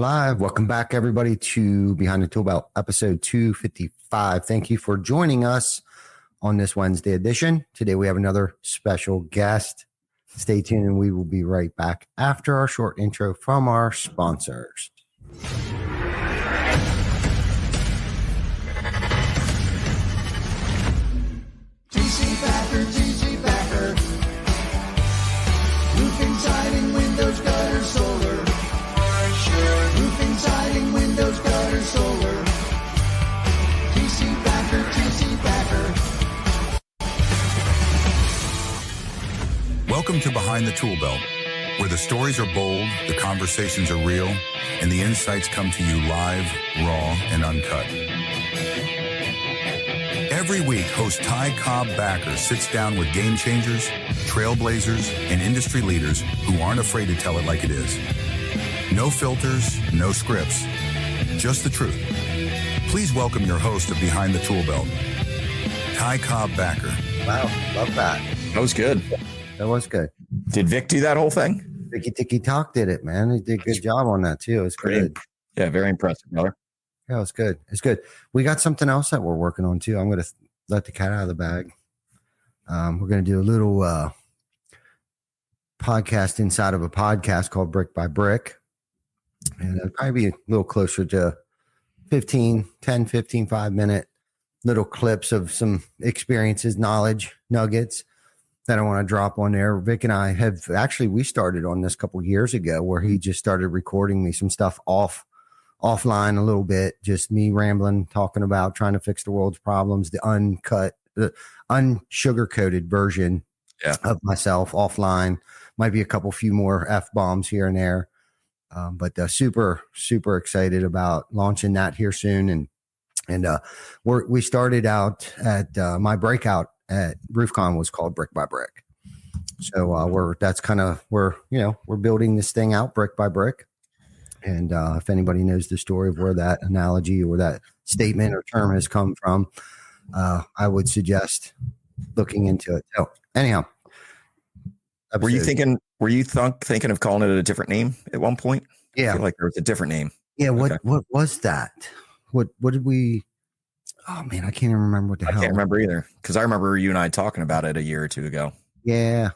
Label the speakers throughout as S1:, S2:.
S1: live. Welcome back, everybody, to Behind the Tool Belt, episode 255. Thank you for joining us on this Wednesday edition. Today, we have another special guest. Stay tuned, and we will be right back after our short intro from our sponsors.
S2: TC Backer. Roofing, siding, windows, gutter, solar. Roofing, siding, windows, gutter, solar. TC Backer.
S3: Welcome to Behind the Tool Belt, where the stories are bold, the conversations are real, and the insights come to you live, raw, and uncut. Every week, host Ty Cobb Backer sits down with game changers, trailblazers, and industry leaders who aren't afraid to tell it like it is. No filters, no scripts, just the truth. Please welcome your host of Behind the Tool Belt, Ty Cobb Backer.
S1: Wow, love that.
S4: That was good.
S1: That was good.
S4: Did Vic do that whole thing?
S1: Vicky Ticky Talk did it, man. He did a good job on that, too. It was good.
S4: Yeah, very impressive, brother.
S1: Yeah, it's good. It's good. We got something else that we're working on, too. I'm going to let the cat out of the bag. We're going to do a little podcast inside of a podcast called Brick by Brick. And it'll probably be a little closer to 10, 15, 5-minute little clips of some experiences, knowledge, nuggets that I want to drop on there. Vic and I have actually, we started on this a couple years ago where he just started recording me some stuff offline a little bit, just me rambling, talking about trying to fix the world's problems, the uncut, the unsugar-coated version of myself offline. Might be a few more F-bombs here and there. But super, super excited about launching that here soon. And we started out at my breakout at RoofCon was called Brick by Brick. So we're building this thing out brick by brick. And if anybody knows the story of where that analogy or that statement or term has come from, I would suggest looking into it. So anyhow,
S4: were you thinking of calling it a different name at one point?
S1: Yeah,
S4: I feel like there was a different name.
S1: Yeah. What was that? What did we? Oh man, I can't even remember what the hell.
S4: I can't remember either because I remember you and I talking about it a year or two ago.
S1: Yeah.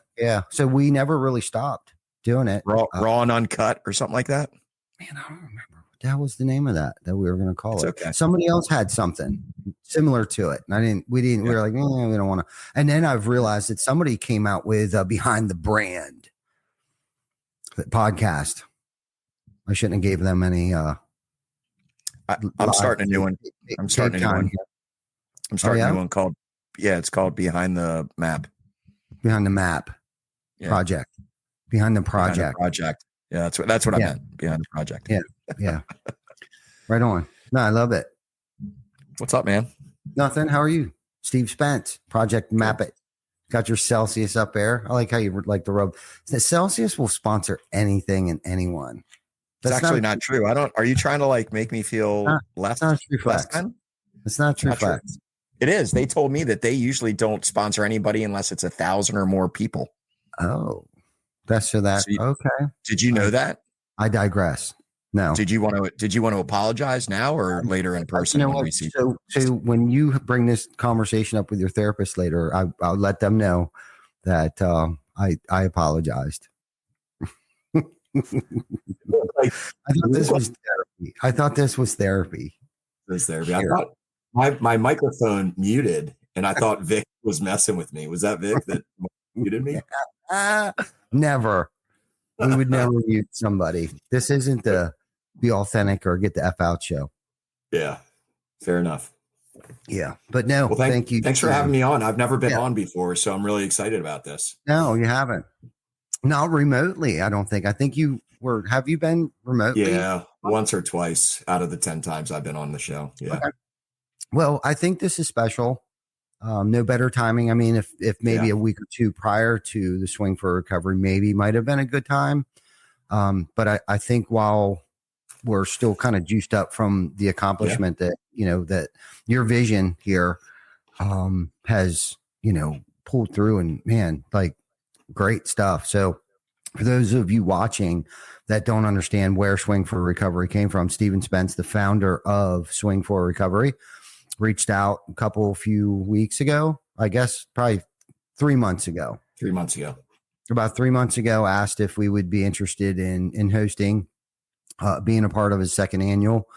S1: So we never really stopped doing it.
S4: Raw and uncut or something like that.
S1: Man, I don't remember what that was the name of that we were going to call it.
S4: Okay.
S1: Somebody else had something similar to it. And we were like, we don't want to. And then I've realized that somebody came out with Behind the Brand podcast. I shouldn't have gave them any.
S4: I'm starting a new one. I'm starting a new one called, it's called Behind the Map.
S1: Behind the Map project. Behind the project.
S4: Yeah, that's what I meant. Behind the project.
S1: Yeah. Right on. No, I love it.
S4: What's up, man?
S1: Nothing. How are you? Steve Spence, Project Map It. Got your Celsius up there. I like how you like the rub. The Celsius will sponsor anything and anyone.
S4: That's actually not true. Are you trying to make me feel less?
S1: It's not true flex. It's not true flex.
S4: It is. They told me that they usually don't sponsor anybody unless it's 1,000 or more people.
S1: Oh, okay.
S4: Did you know that?
S1: I digress. No.
S4: Did you want to apologize now or later in person?
S1: So when you bring this conversation up with your therapist later, I'll let them know that I apologized. I thought this was therapy.
S5: I thought my microphone muted, and I thought Vic was messing with me. Was that Vic that muted me?
S1: Never. We would never mute somebody. This isn't the Be Authentic or Get the F Out show.
S5: Yeah, fair enough.
S1: Yeah, but no,
S5: well,
S1: thank you.
S5: Thanks for having me on. I've never been on before, so I'm really excited about this.
S1: No, you haven't. Not remotely, I don't think. I think have you been remotely?
S5: Yeah, once or twice out of the 10 times I've been on the show. Yeah. Okay.
S1: Well, I think this is special. No better timing. I mean, if maybe a week or two prior to the Swing Fore Recovery, maybe might have been a good time. But I think while we're still kind of juiced up from the accomplishment that your vision here has, pulled through, and man, like great stuff. So for those of you watching that don't understand where Swing Fore Recovery came from, Steven Spence, the founder of Swing Fore Recovery, reached out a few weeks ago, I guess probably 3 months ago.
S5: 3 months ago.
S1: About 3 months ago, asked if we would be interested in hosting, being a part of his second annual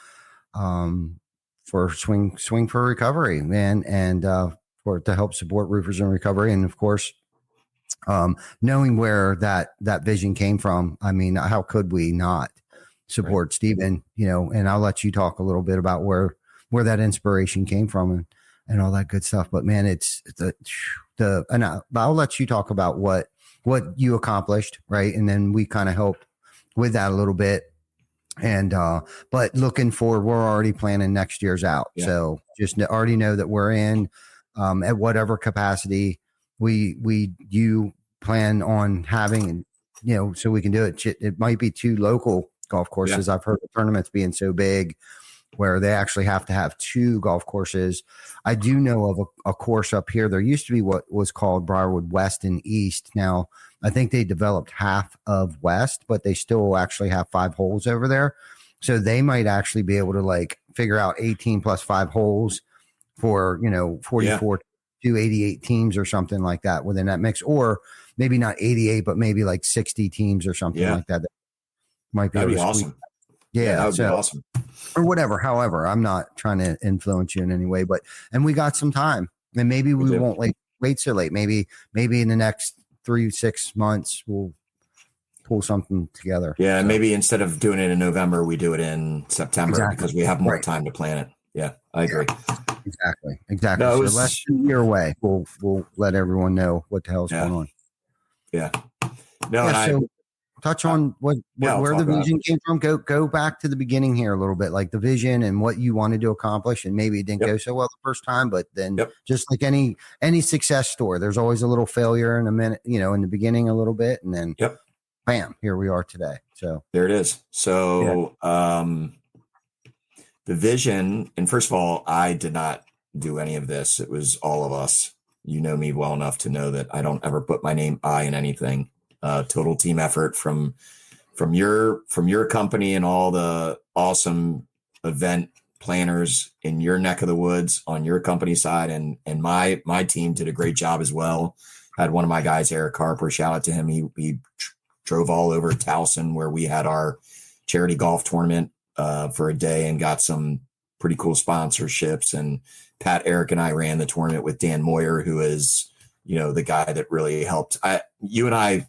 S1: for Swing Fore Recovery, and for to help support roofers in recovery. And of course, knowing where that vision came from, I mean, how could we not support Steven, and I'll let you talk a little bit about where that inspiration came from and all that good stuff. But man, it's and I'll let you talk about what you accomplished. Right. And then we kind of helped with that a little bit. And, but looking forward, we're already planning next year's out. Yeah. So just already know that we're in, at whatever capacity you plan on having, so we can do it. It might be 2 local golf courses. Yeah. I've heard of tournaments being so big where they actually have to have 2 golf courses. I do know of a course up here. There used to be what was called Briarwood West and East. Now, I think they developed half of West, but they still actually have 5 holes over there. So they might actually be able to figure out 18 plus 5 holes for, 44 to 88 teams or something like that within that mix, or maybe not 88, but maybe 60 teams or something like that. That might be,
S5: that'd be awesome.
S1: Yeah,
S5: that would be awesome.
S1: Or whatever. However, I'm not trying to influence you in any way, and we got some time, and maybe we won't wait so late. Maybe in the next 3-6 months we'll pull something together.
S5: Yeah, and maybe instead of doing it in November, we do it in September because we have more time to plan it. Yeah, I agree.
S1: Exactly. No, so less than a year away, we'll let everyone know what the hell's going on.
S5: Yeah. No,
S1: so touch on where the vision came from. Go back to the beginning here a little bit, like the vision and what you wanted to accomplish, and maybe it didn't go so well the first time, but then just like any success story, there's always a little failure in a minute, in the beginning a little bit, and then bam, here we are today. So
S5: there it is. So the vision, and first of all, I did not do any of this. It was all of us. You know me well enough to know that I don't ever put my name in anything. Total team effort from your company and all the awesome event planners in your neck of the woods on your company side, and my team did a great job as well. Had one of my guys, Eric Harper, shout out to him. He drove all over Towson where we had our charity golf tournament for a day and got some pretty cool sponsorships. And Pat, Eric, and I ran the tournament with Dan Moyer, who is, the guy that really helped. You and I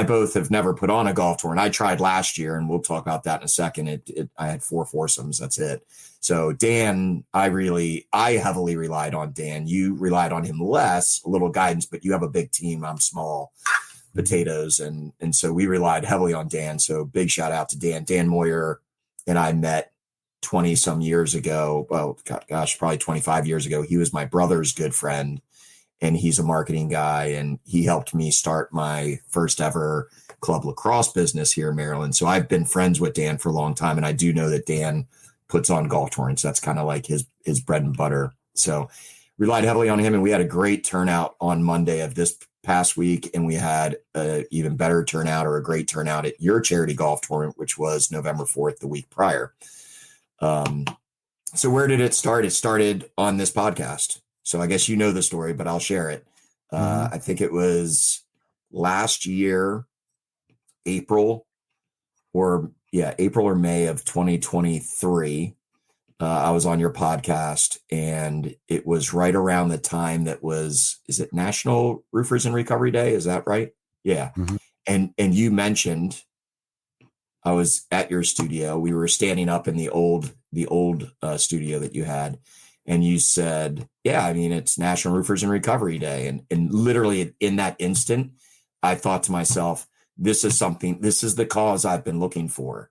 S5: both have never put on a golf tour, and I tried last year, and we'll talk about that in a second. I had 4 foursomes. That's it. So Dan, I heavily relied on Dan. You relied on him less, a little guidance, but you have a big team. I'm small potatoes. And so we relied heavily on Dan. So big shout out to Dan. Dan Moyer and I met 20 some years ago. Well, gosh, probably 25 years ago. He was my brother's good friend, and he's a marketing guy, and he helped me start my first ever club lacrosse business here in Maryland. So I've been friends with Dan for a long time, and I do know that Dan puts on golf tournaments. That's kind of like his bread and butter. So relied heavily on him, and we had a great turnout on Monday of this past week, and we had an even better turnout, or a great turnout, at your charity golf tournament, which was November 4th, the week prior. So where did it start? It started on this podcast. So I guess you know the story, but I'll share it. I think it was last year, April or May of 2023. I was on your podcast, and it was right around the time is it National Roofers in Recovery Day? Is that right? Yeah. Mm-hmm. And you mentioned, I was at your studio. We were standing up in the old studio that you had. And you said, yeah, I mean, it's National Roofers in Recovery Day. And literally in that instant, I thought to myself, this is the cause I've been looking for.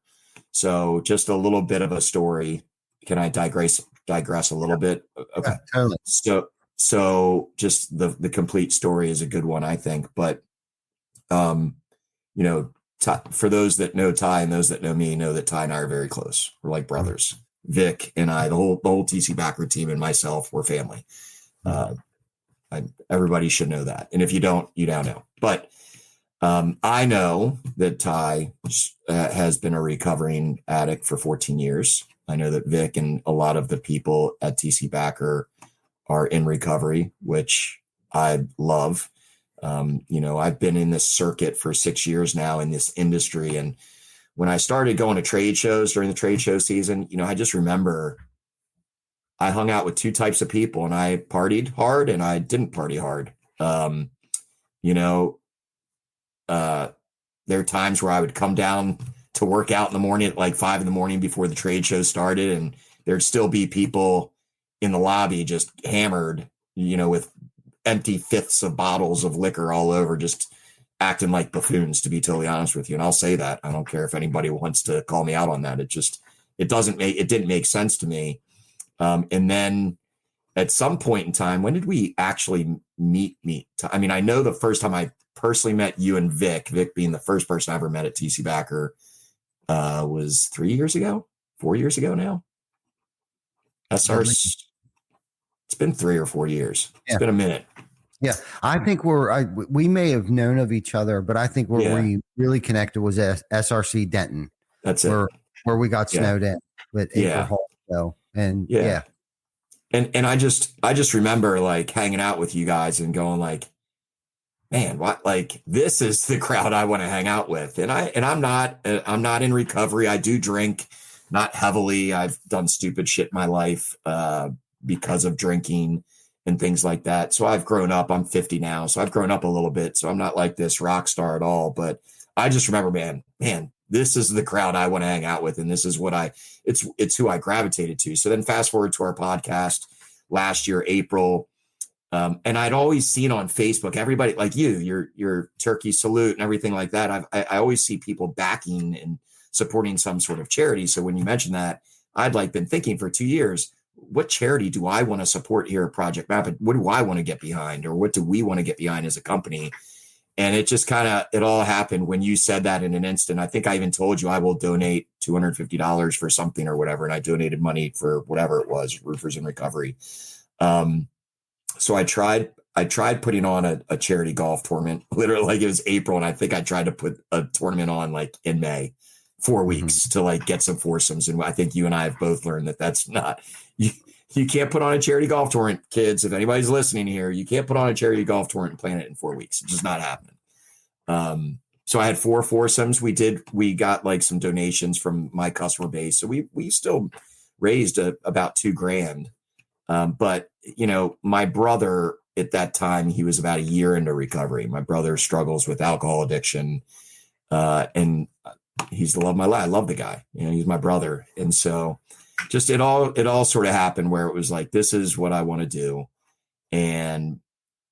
S5: So just a little bit of a story. Can I digress a little bit? Okay.
S1: Totally.
S5: So just the complete story is a good one, I think. But, for those that know Ty and those that know me, know that Ty and I are very close. We're like brothers. Vic and I, the whole TC Backer team, and myself, we're family. Everybody should know that. And if you don't, you now know. But I know that Ty has been a recovering addict for 14 years. I know that Vic and a lot of the people at TC Backer are in recovery, which I love. I've been in this circuit for 6 years now in this industry. And when I started going to trade shows during the trade show season, I just remember I hung out with two types of people, and I partied hard and I didn't party hard. There are times where I would come down to work out in the morning at like 5 a.m. before the trade show started, and there'd still be people in the lobby just hammered, with empty fifths of bottles of liquor all over, just acting like buffoons, to be totally honest with you. And I'll say that. I don't care if anybody wants to call me out on that. It didn't make sense to me. And then at some point in time, when did we actually meet? I know the first time I personally met you and Vic being the first person I ever met at TC Backer, was 4 years ago now. SRC. It's been 3 or 4 years. It's been a minute.
S1: Yeah. I think we may have known of each other, but I think where we really connected was SRC Denton.
S5: That's it.
S1: Where we got snowed in with April Hall. So, and
S5: And I just remember like hanging out with you guys and going like, man, what, like, this is the crowd I want to hang out with. And I'm not in recovery. I do drink, not heavily. I've done stupid shit in my life, because of drinking and things like that. So I've grown up. I'm 50 now. So I've grown up a little bit. So I'm not like this rock star at all, but I just remember, man, this is the crowd I want to hang out with. And this is what it's who I gravitated to. So then fast forward to our podcast last year, April. And I'd always seen on Facebook, everybody like your turkey salute and everything like that. I always see people backing and supporting some sort of charity. So when you mentioned that, I'd like been thinking for 2 years, what charity do I want to support here at Project Map? What do I want to get behind, or what do we want to get behind as a company? And it just it all happened when you said that in an instant. I think I even told you I will donate $250 for something or whatever. And I donated money for whatever it was, Roofers in Recovery. So I tried putting on a charity golf tournament, literally, like it was April. And I think I tried to put a tournament on like in May, 4 weeks to like get some foursomes. And I think you and I have both learned that that's not, you can't put on a charity golf tournament, kids. If anybody's listening here, you can't put on a charity golf tournament and plan it in 4 weeks. It's just not happening. So I had 4 foursomes. We got like some donations from my customer base. So we still raised about $2,000. But my brother at that time, he was about a year into recovery. My brother struggles with alcohol addiction. And he's the love of my life. I love the guy, he's my brother. And so just, it all sort of happened where it was like, this is what I want to do. And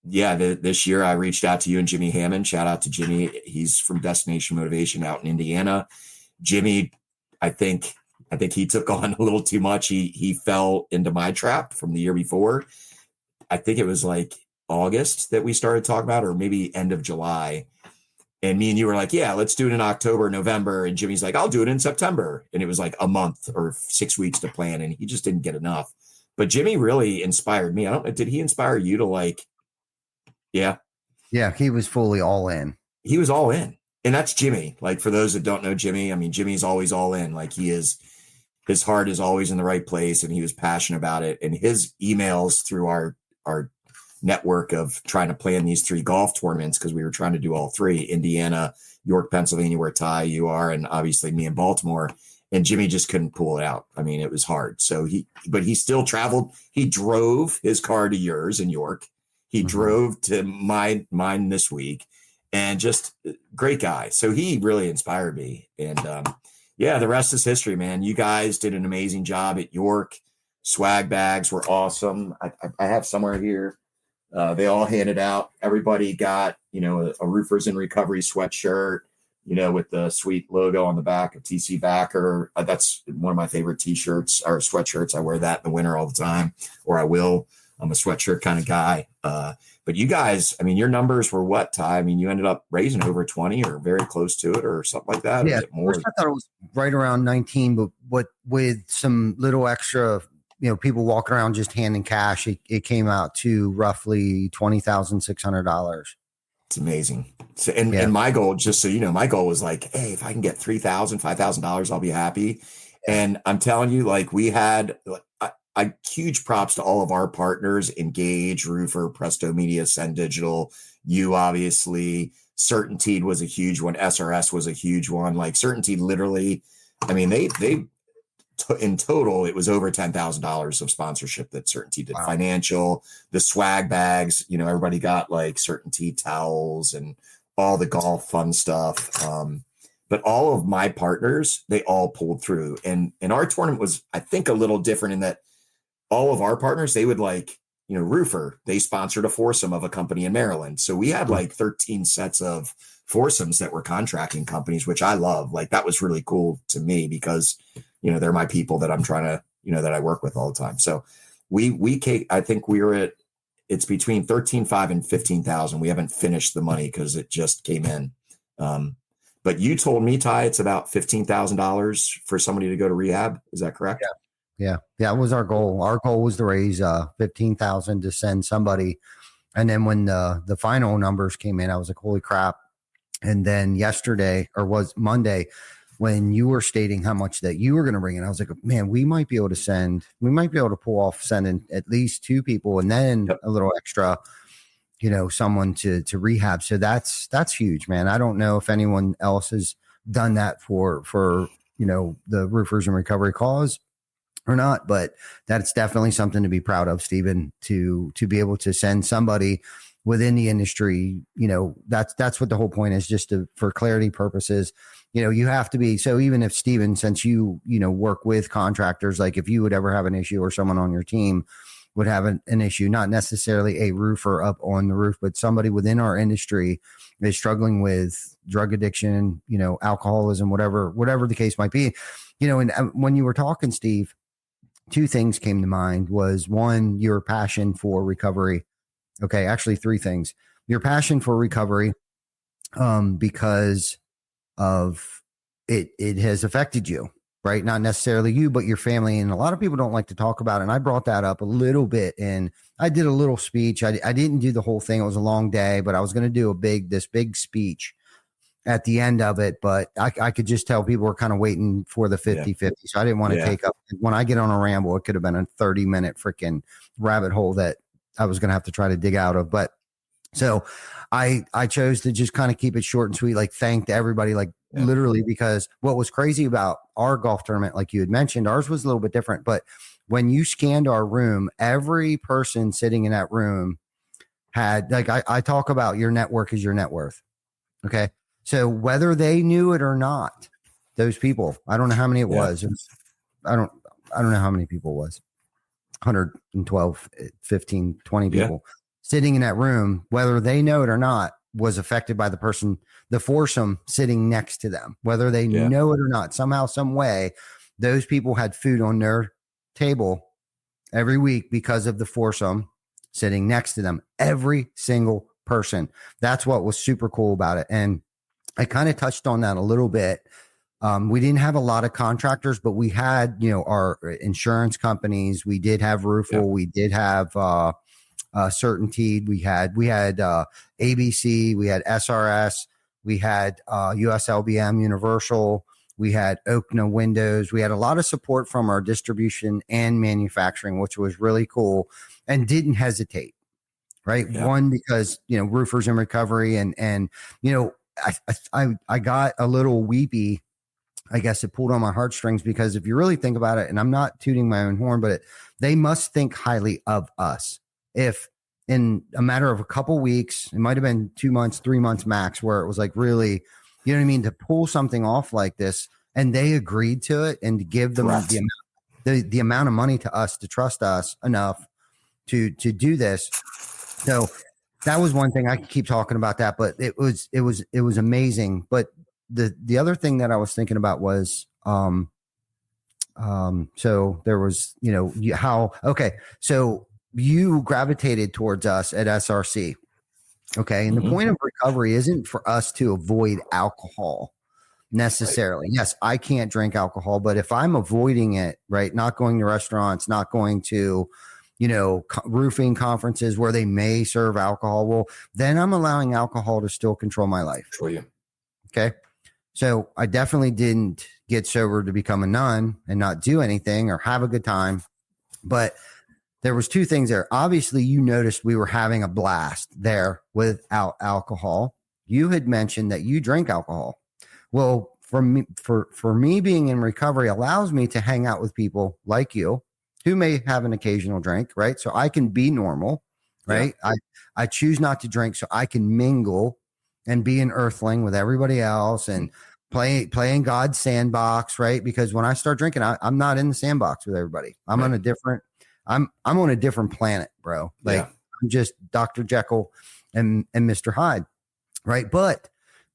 S5: this year I reached out to you and Jimmy Hammond. Shout out to Jimmy. He's from Destination Motivation out in Indiana. Jimmy, I think he took on a little too much. He fell into my trap from the year before. I think it was like August that we started talking about, or maybe end of July. And me and you were like, yeah, let's do it in October, November. And Jimmy's like, I'll do it in September. And it was like a month or 6 weeks to plan. And he just didn't get enough. But Jimmy really inspired me. I don't know. Did he inspire you to like, yeah,
S1: he was fully all in.
S5: He was all in. And that's Jimmy. Like, for those that don't know Jimmy, I mean, Jimmy's always all in. Like, his heart is always in the right place, and he was passionate about it. And his emails through our network of trying to plan these 3 golf tournaments, because we were trying to do all 3, Indiana, York, Pennsylvania, where Ty, you are, and obviously me in Baltimore. And Jimmy just couldn't pull it out. I mean, it was hard. So but he still traveled. He drove his car to yours in York. He drove to mine this week, and just great guy. So he really inspired me. And the rest is history, man. You guys did an amazing job at York. Swag bags were awesome. I have somewhere here. They all handed out. Everybody got, a Roofers in Recovery sweatshirt, with the sweet logo on the back of TC Backer. That's one of my favorite t-shirts or sweatshirts. I wear that in the winter all the time, or I will. I'm a sweatshirt kind of guy. But you guys, I mean, your numbers were what, Ty? I mean, you ended up raising over 20 or very close to it or something like that.
S1: Yeah,
S5: more?
S1: I thought it was right around 19, but with some little extra, people walking around just handing cash, it came out to roughly $20,600.
S5: It's amazing. So, and my goal, just so you know, my goal was like, hey, if I can get $3,000, $5,000, I'll be happy. And I'm telling you, like, we had huge props to all of our partners: Engage, Roofer, Presto Media, Send Digital. You obviously, Certainteed was a huge one. SRS was a huge one. Like Certainteed, literally, I mean, they in total, it was over $10,000 of sponsorship that Certainteed did. Wow. Financial, the swag bags, you know, everybody got like Certainteed towels and all the golf fun stuff. But all of my partners, they all pulled through. And our tournament was, I think, a little different in that all of our partners, they would like, you know, Roofer, they sponsored a foursome of a company in Maryland. So we had like 13 sets of foursomes that were contracting companies, which I love. Like that was really cool to me because, you know, they're my people that I'm trying to, you know, that I work with all the time. So I think we were at, it's between 13,500 and 15,000. We haven't finished the money because it just came in. But you told me, Ty, it's about $15,000 for somebody to go to rehab. Is that correct?
S1: Yeah. That was our goal. Our goal was to raise 15,000 to send somebody. And then when the final numbers came in, I was like, holy crap. And then yesterday, or was Monday, when you were stating how much that you were going to bring in, I was like, man, we might be able to pull off sending at least 2 people and then a little extra, you know, someone to rehab. So that's huge, man. I don't know if anyone else has done that for, you know, the Roofers in Recovery cause or not, but that's definitely something to be proud of, Stephen, to be able to send somebody within the industry. You know, that's what the whole point is, just for clarity purposes. You know, you have to be, so even if Stephen, since you know, work with contractors, like if you would ever have an issue or someone on your team would have an issue, not necessarily a roofer up on the roof, but somebody within our industry is struggling with drug addiction, you know, alcoholism, whatever the case might be, you know. And when you were talking, Steve, 2 things came to mind. Was one, your passion for recovery. Okay. Actually 3 things. Your passion for recovery, because of it has affected you, right? Not necessarily you, but your family. And a lot of people don't like to talk about it. And I brought that up a little bit, and I did a little speech. I didn't do the whole thing. It was a long day, but I was going to do this big speech at the end of it. But I could just tell people were kind of waiting for the 50-50. So I didn't want to take up, when I get on a ramble, it could have been a 30-minute freaking rabbit hole that I was going to have to try to dig out of. But so I chose to just kind of keep it short and sweet, like thanked everybody, like literally, because what was crazy about our golf tournament, like you had mentioned, ours was a little bit different. But when you scanned our room, every person sitting in that room had, like, I talk about your network is your net worth. Okay. So whether they knew it or not, those people, I don't know how many it was. I don't know how many people it was. 112, 15, 20 people sitting in that room, whether they know it or not, was affected by the foursome sitting next to them, whether they know it or not. Somehow, some way, those people had food on their table every week because of the foursome sitting next to them. Every single person. That's what was super cool about it. And I kind of touched on that a little bit. We didn't have a lot of contractors, but we had, you know, our insurance companies. We did have Roofle. We did have Certainteed. We had ABC. We had SRS. We had USLBM Universal. We had Okna Windows. We had a lot of support from our distribution and manufacturing, which was really cool, and didn't hesitate. Right. Yeah. One, because, you know, Roofers in Recovery, and you know, I got a little weepy. I guess it pulled on my heartstrings, because if you really think about it, and I'm not tooting my own horn, but they must think highly of us. If in a matter of a couple weeks, it might've been 2 months, 3 months max, where it was like, really, you know what I mean, to pull something off like this, and they agreed to it, and to give them the amount of money to us, to trust us enough to do this. So that was one thing. I could keep talking about that, but it was amazing. But the other thing that I was thinking about was, so there was, you know, so you gravitated towards us at SRC. Okay. And the point of recovery isn't for us to avoid alcohol necessarily. Right. Yes, I can't drink alcohol, but if I'm avoiding it, right, not going to restaurants, not going to, roofing conferences where they may serve alcohol. Well, then I'm allowing alcohol to still control my life.
S5: For you.
S1: Okay. So I definitely didn't get sober to become a nun and not do anything or have a good time. But there was two things there. Obviously, you noticed we were having a blast there without alcohol. You had mentioned that you drink alcohol. Well, for me being in recovery allows me to hang out with people like you who may have an occasional drink, right? So I can be normal, right? Yeah. I choose not to drink so I can mingle and be an earthling with everybody else and play in God's sandbox, right? Because when I start drinking, I'm not in the sandbox with everybody. I'm on a different, I'm on a different planet, bro. Like I'm just Dr. Jekyll and Mr. Hyde, right? But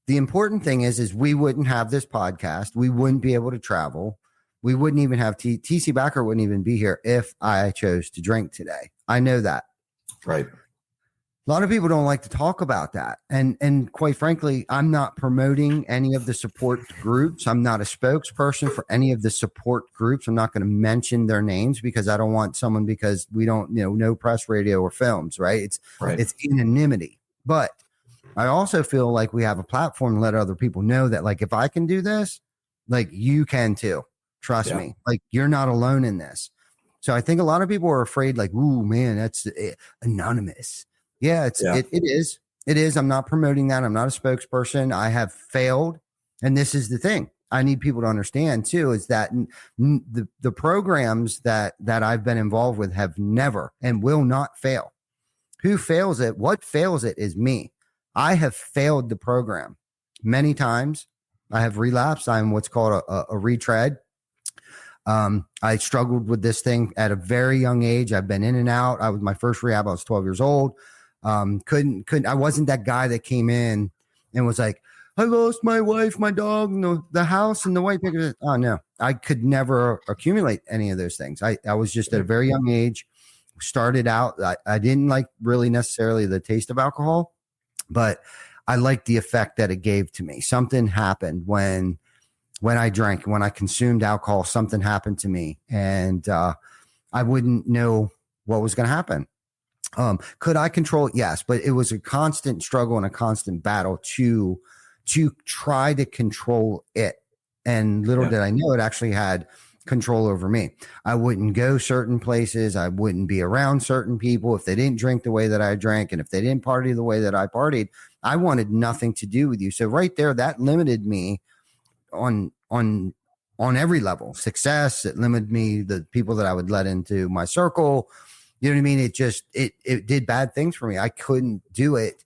S1: the important thing is we wouldn't have this podcast. We wouldn't be able to travel. We wouldn't even have TC Backer wouldn't even be here if I chose to drink today. I know that.
S5: Right.
S1: A lot of people don't like to talk about that. And quite frankly, I'm not promoting any of the support groups. I'm not a spokesperson for any of the support groups. I'm not going to mention their names because I don't want someone, because we don't, no press, radio, or films, right? It's anonymity. But I also feel like we have a platform to let other people know that, like, if I can do this, like, you can too. Trust me. Like, you're not alone in this. So I think a lot of people are afraid, like, ooh, man, that's anonymous. Yeah, it is. It is. I'm not promoting that. I'm not a spokesperson. I have failed. And this is the thing I need people to understand too, is that the programs that I've been involved with have never and will not fail. Who fails it? What fails it is me. I have failed the program many times. I have relapsed. I'm what's called a retread. I struggled with this thing at a very young age. I've been in and out. My first rehab, I was 12 years old. Couldn't, I wasn't that guy that came in and was like, I lost my wife, my dog, the house, and the white picket. Oh no, I could never accumulate any of those things. I was just at a very young age, started out. I didn't like really necessarily the taste of alcohol, but I liked the effect that it gave to me. Something happened when I drank, when I consumed alcohol, something happened to me, and I wouldn't know what was going to happen. Could I control it? Yes, but it was a constant struggle and a constant battle to try to control it. And little did I know it actually had control over me. I wouldn't go certain places. I wouldn't be around certain people if they didn't drink the way that I drank, and if they didn't party the way that I partied. I wanted nothing to do with you. So right there, that limited me on every level. Success, it limited me, the people that I would let into my circle. You know what I mean? It did bad things for me. I couldn't do it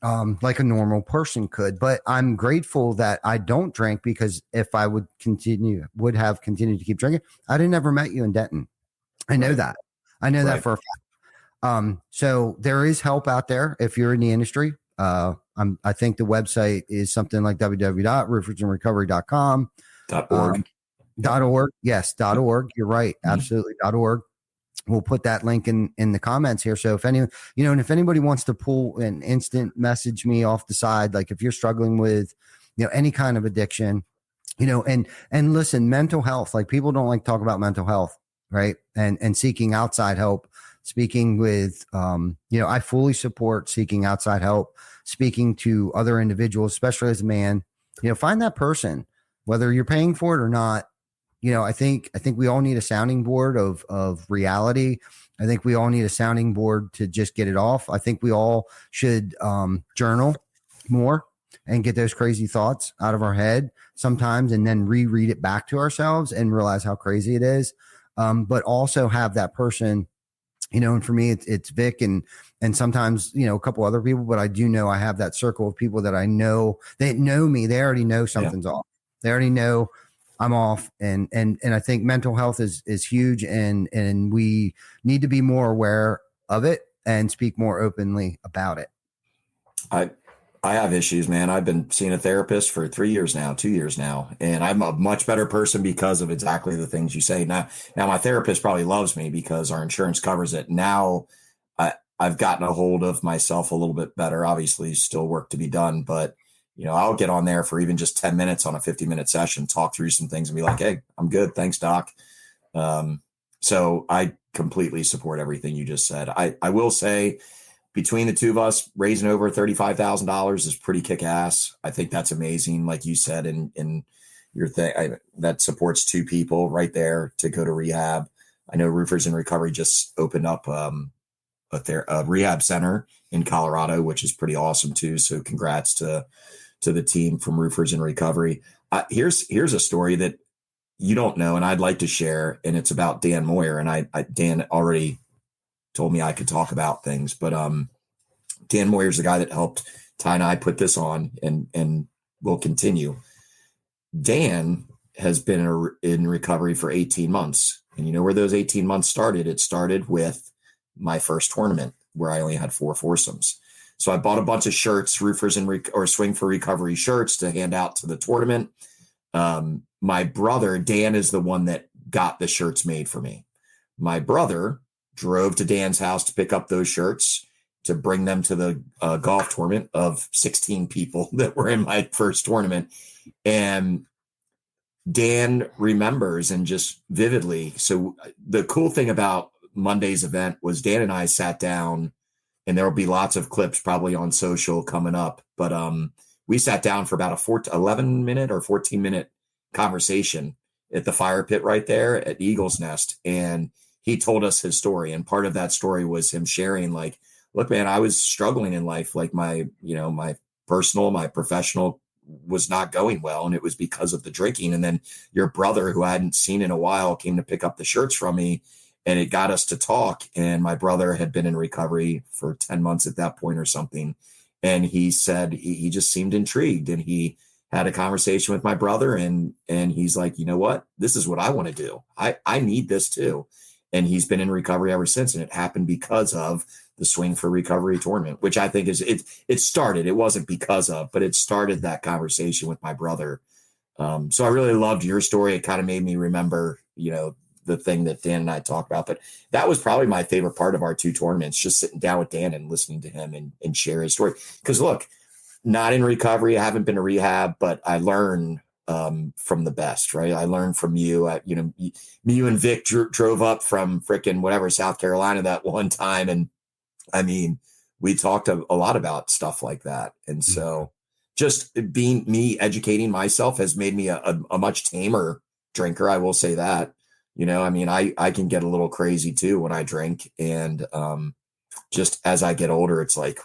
S1: like a normal person could. But I'm grateful that I don't drink, because if I would have continued to keep drinking, I'd have never met you in Denton. I know that. I know that for a fact. So there is help out there if you're in the industry. I think the website is something like www.roofersandrecovery.com. .org. Yes, .org. You're right. Absolutely. .org. We'll put that link in the comments here. So if and if anybody wants to pull an instant message me off the side, like if you're struggling with, any kind of addiction, and listen, mental health, like people don't like to talk about mental health, right? And seeking outside help, speaking with, I fully support seeking outside help, speaking to other individuals, especially as a man, find that person, whether you're paying for it or not. I think we all need a sounding board of reality. I think we all need a sounding board to just get it off. I think we all should journal more and get those crazy thoughts out of our head sometimes, and then reread it back to ourselves and realize how crazy it is. But also have that person, and for me, it's Vic and sometimes, a couple other people, but I do know I have that circle of people that I know, they know me. They already know something's off. They already know I'm off. And I think mental health is huge, and we need to be more aware of it and speak more openly about it.
S5: I have issues, man. I've been seeing a therapist for 2 years now, and I'm a much better person because of exactly the things you say. Now my therapist probably loves me because our insurance covers it. Now I've gotten a hold of myself a little bit better. Obviously, still work to be done, but I'll get on there for even just 10 minutes on a 50-minute session, talk through some things and be like, hey, I'm good. Thanks, doc. So I completely support everything you just said. I will say, between the two of us, raising over $35,000 is pretty kick ass. I think that's amazing. Like you said, in your thing, that supports two people right there to go to rehab. I know Roofers in Recovery just opened up a rehab center in Colorado, which is pretty awesome too. So congrats to the team from Roofers in Recovery. Here's a story that you don't know, and I'd like to share, and it's about Dan Moyer. And Dan already told me I could talk about things, but Dan Moyer is the guy that helped Ty and I put this on, and will continue. Dan has been in recovery for 18 months. And you know where those 18 months started? It started with my first tournament where I only had 4 foursomes. So I bought a bunch of shirts, Roofers or Swing Fore Recovery shirts to hand out to the tournament. My brother, Dan, is the one that got the shirts made for me. My brother drove to Dan's house to pick up those shirts to bring them to the golf tournament of 16 people that were in my first tournament. And Dan remembers, and just vividly. So the cool thing about Monday's event was Dan and I sat down, and there will be lots of clips probably on social coming up. But we sat down for about a 11 minute or 14 minute conversation at the fire pit right there at Eagle's Nest. And he told us his story. And part of that story was him sharing, like, look, man, I was struggling in life. Like my personal, my professional was not going well. And it was because of the drinking. And then your brother, who I hadn't seen in a while, came to pick up the shirts from me, and it got us to talk. And my brother had been in recovery for 10 months at that point or something. And he said he just seemed intrigued, and he had a conversation with my brother, and he's like, you know what, this is what I want to do. I need this too. And he's been in recovery ever since. And it happened because of the Swing Fore Recovery tournament, which I think it started. It wasn't because of, but it started that conversation with my brother. So I really loved your story. It kind of made me remember, the thing that Dan and I talked about. But that was probably my favorite part of our 2 tournaments, just sitting down with Dan and listening to him and share his story. Because look, not in recovery, I haven't been to rehab, but I learn from the best, right? I learned from you. You and Vic drove up from frickin' whatever, South Carolina that one time. And I mean, we talked a lot about stuff like that. And so just being me educating myself has made me a much tamer drinker. I will say that. I can get a little crazy too when I drink. And just as I get older, it's like,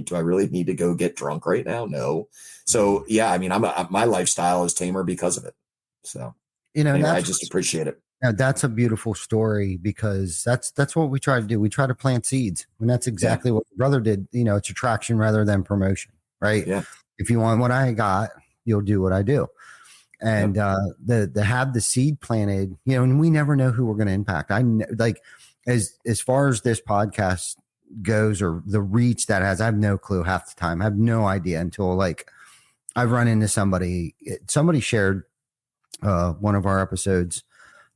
S5: do I really need to go get drunk right now? No. So yeah, my lifestyle is tamer because of it. So, anyway, I just appreciate it.
S1: Now that's a beautiful story, because that's what we try to do. We try to plant seeds, and that's exactly what my brother did. It's attraction rather than promotion, right? Yeah. If you want what I got, you'll do what I do. And the have the seed planted, and we never know who we're going to impact. As far as this podcast goes, or the reach that has, I have no clue half the time. I have no idea until I run into somebody shared one of our episodes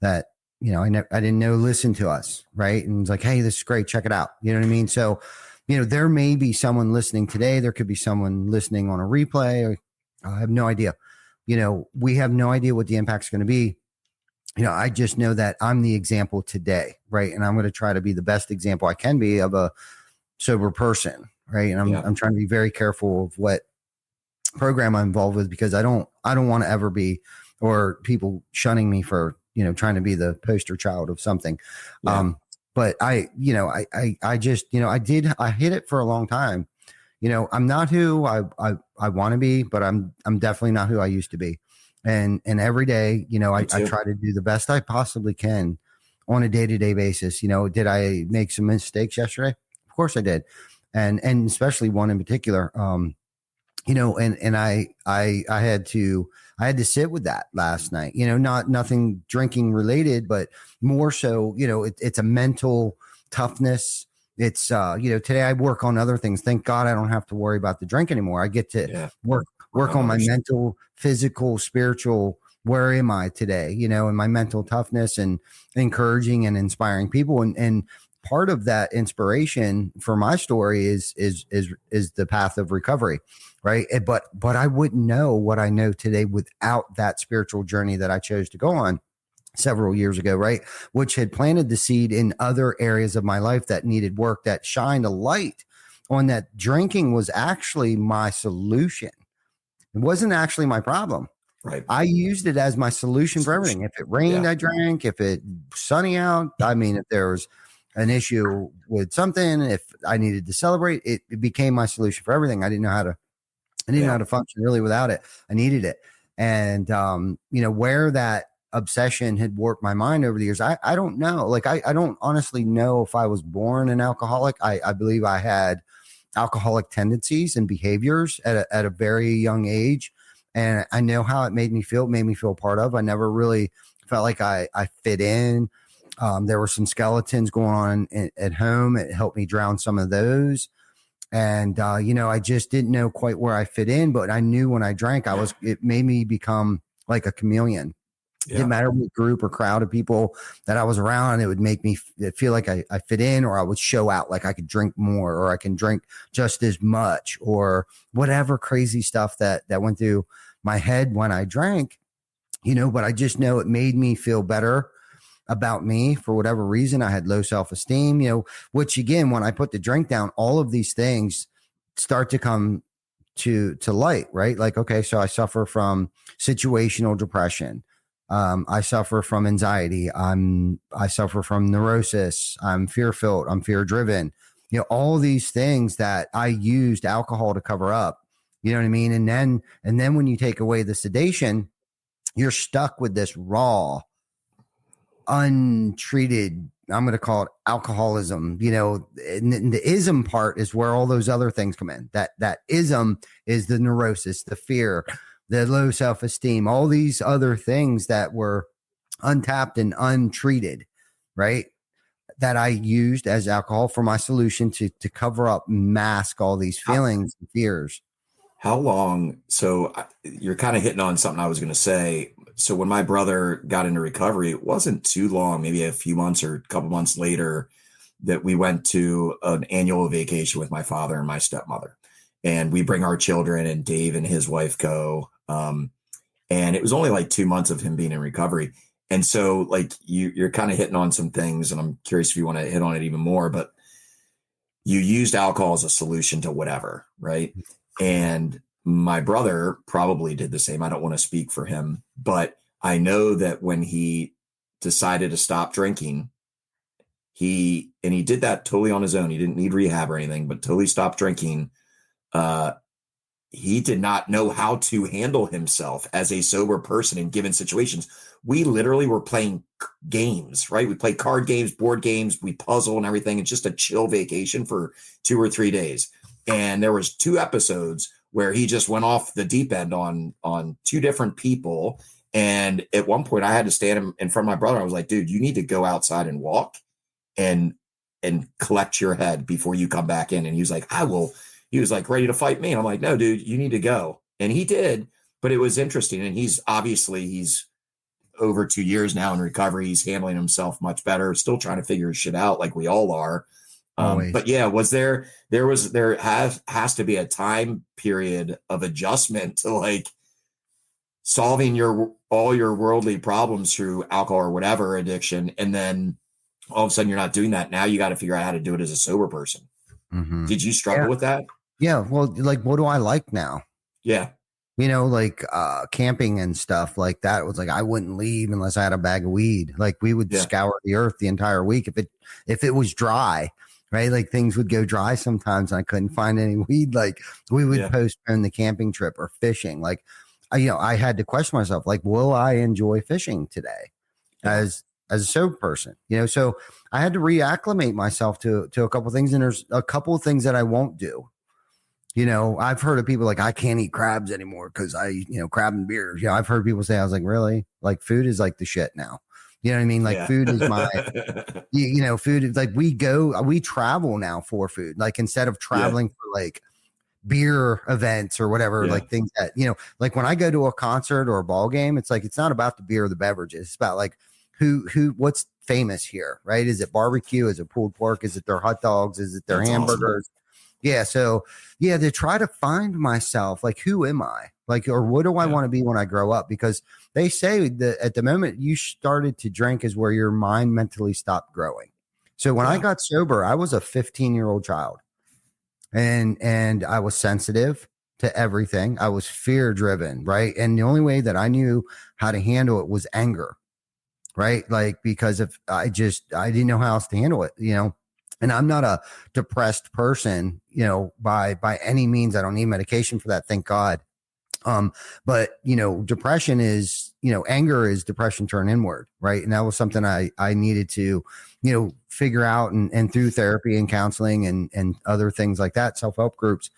S1: that, I didn't know listened to us. Right. And it's like, hey, this is great. Check it out. You know what I mean? So, there may be someone listening today. There could be someone listening on a replay. I have no idea. We have no idea what the impact's going to be. I just know that I'm the example today, right? And I'm going to try to be the best example I can be of a sober person, right? And I'm trying to be very careful of what program I'm involved with, because I don't want to ever be, or people shunning me for, trying to be the poster child of something. Yeah. But I hit it for a long time. I'm not who I want to be, but I'm definitely not who I used to be. And every day, I try to do the best I possibly can on a day-to-day basis. Did I make some mistakes yesterday? Of course I did. And especially one in particular, and I had to sit with that last night, nothing drinking related, but more so, it's a mental toughness. It's, today I work on other things. Thank God I don't have to worry about the drink anymore. I get to work on my mental, physical, spiritual. Where am I today? And my mental toughness, and encouraging and inspiring people. And part of that inspiration for my story is the path of recovery. Right. But I wouldn't know what I know today without that spiritual journey that I chose to go on. several years ago, right? Which had planted the seed in other areas of my life that needed work, that shined a light on that drinking was actually my solution. It wasn't actually my problem.
S5: Right.
S1: I used it as my solution for everything. If it rained, I drank. If it sunny out, I mean, if there was an issue with something, if I needed to celebrate, it became my solution for everything. I didn't know how to function really without it. I needed it. And, where that obsession had warped my mind over the years, I don't know. Like, I don't honestly know if I was born an alcoholic. I believe I had alcoholic tendencies and behaviors at a very young age. And I know how it made me feel. It made me feel part of. I never really felt like I fit in. There were some skeletons going on at home. It helped me drown some of those. And, I just didn't know quite where I fit in, but I knew when I drank, it made me become like a chameleon. Yeah. Didn't matter what group or crowd of people that I was around, it would make me feel like I fit in, or I would show out like I could drink more, or I can drink just as much, or whatever crazy stuff that went through my head when I drank, but I just know it made me feel better about me for whatever reason. I had low self-esteem, which again, when I put the drink down, all of these things start to come to light, right? Like, okay, so I suffer from situational depression. I suffer from anxiety. I suffer from neurosis. I'm fear-filled. I'm fear-driven. All these things that I used alcohol to cover up. You know what I mean? And then when you take away the sedation, you're stuck with this raw, untreated, I'm going to call it alcoholism. And the ism part is where all those other things come in. That ism is the neurosis, the fear, the low self-esteem, all these other things that were untapped and untreated, right? That I used as alcohol for my solution to cover up, mask all these feelings and fears.
S5: How long? So you're kind of hitting on something I was going to say. So when my brother got into recovery, it wasn't too long, maybe a few months or a couple months later, that we went to an annual vacation with my father and my stepmother. And we bring our children, and Dave and his wife go. And it was only like 2 months of him being in recovery. And so like you're kind of hitting on some things, and I'm curious if you want to hit on it even more, but you used alcohol as a solution to whatever, right? And my brother probably did the same. I don't want to speak for him, but I know that when he decided to stop drinking, he did that totally on his own. He didn't need rehab or anything, but totally stopped drinking. He did not know how to handle himself as a sober person in given situations. We literally were playing games, right? We played card games, board games, we puzzle and everything. It's just a chill vacation for 2 or 3 days. And there was 2 episodes where he just went off the deep end on 2 different people. And at one point I had to stand in front of my brother. I was like, dude, you need to go outside and walk and collect your head before you come back in. And he was like, I will. He was like ready to fight me. And I'm like, no, dude, you need to go. And he did, but it was interesting. And he's over 2 years now in recovery. He's handling himself much better, still trying to figure his shit out like we all are. But yeah, there has to be a time period of adjustment to like solving all your worldly problems through alcohol or whatever addiction. And then all of a sudden you're not doing that. Now you got to figure out how to do it as a sober person. Mm-hmm. Did you struggle with that?
S1: Yeah. Well, like, what do I like now?
S5: Yeah.
S1: Like camping and stuff like that. It was like, I wouldn't leave unless I had a bag of weed. Like we would scour the earth the entire week. If it was dry, right? Like things would go dry sometimes and I couldn't find any weed. Like we would postpone the camping trip or fishing. Like, I had to question myself, like, will I enjoy fishing today as a sober person? So I had to reacclimate myself to a couple of things. And there's a couple of things that I won't do. I've heard of people like, I can't eat crabs anymore because crab and beers. I've heard people say, I was like, really? Like food is like the shit now. You know what I mean? Like food is my, food is like, we travel now for food. Like instead of traveling for like beer events or whatever, like things that, like when I go to a concert or a ball game, it's like, it's not about the beer or the beverages. It's about like what's famous here, right? Is it barbecue? Is it pulled pork? Is it their hot dogs? Is it their hamburgers? Awesome. Yeah. So yeah, to try to find myself, like, who am I? Like, or what do I want to be when I grow up? Because they say that at the moment you started to drink is where your mind mentally stopped growing. So when I got sober, I was a 15-year-old child, and I was sensitive to everything. I was fear driven, right? And the only way that I knew how to handle it was anger, right? Like, because if I didn't know how else to handle it, and I'm not a depressed person, by any means. I don't need medication for that. Thank God. But depression is, anger is depression turned inward. Right. And that was something I needed to, figure out, and through therapy and counseling and other things like that, self-help groups,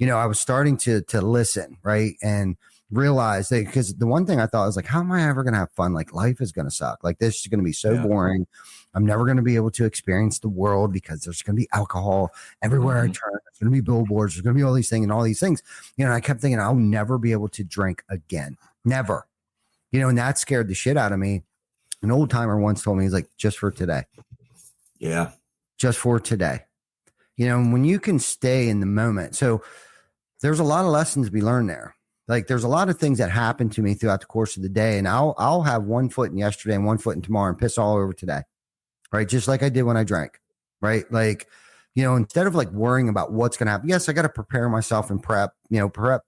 S1: I was starting to listen. Right. And realize that, because the one thing I thought was like, how am I ever going to have fun? Like, life is going to suck. Like, this is going to be so boring. I'm never going to be able to experience the world because there's going to be alcohol everywhere I turn. There's going to be billboards. There's going to be all these things and all these things. And I kept thinking, I'll never be able to drink again. Never. And that scared the shit out of me. An old timer once told me, he's like, just for today.
S5: Yeah.
S1: Just for today. When you can stay in the moment. So there's a lot of lessons to be learned there. Like, there's a lot of things that happen to me throughout the course of the day, and I'll have one foot in yesterday and one foot in tomorrow and piss all over today. Right. Just like I did when I drank. Right. Like, instead of like worrying about what's going to happen. Yes, I got to prepare myself and prep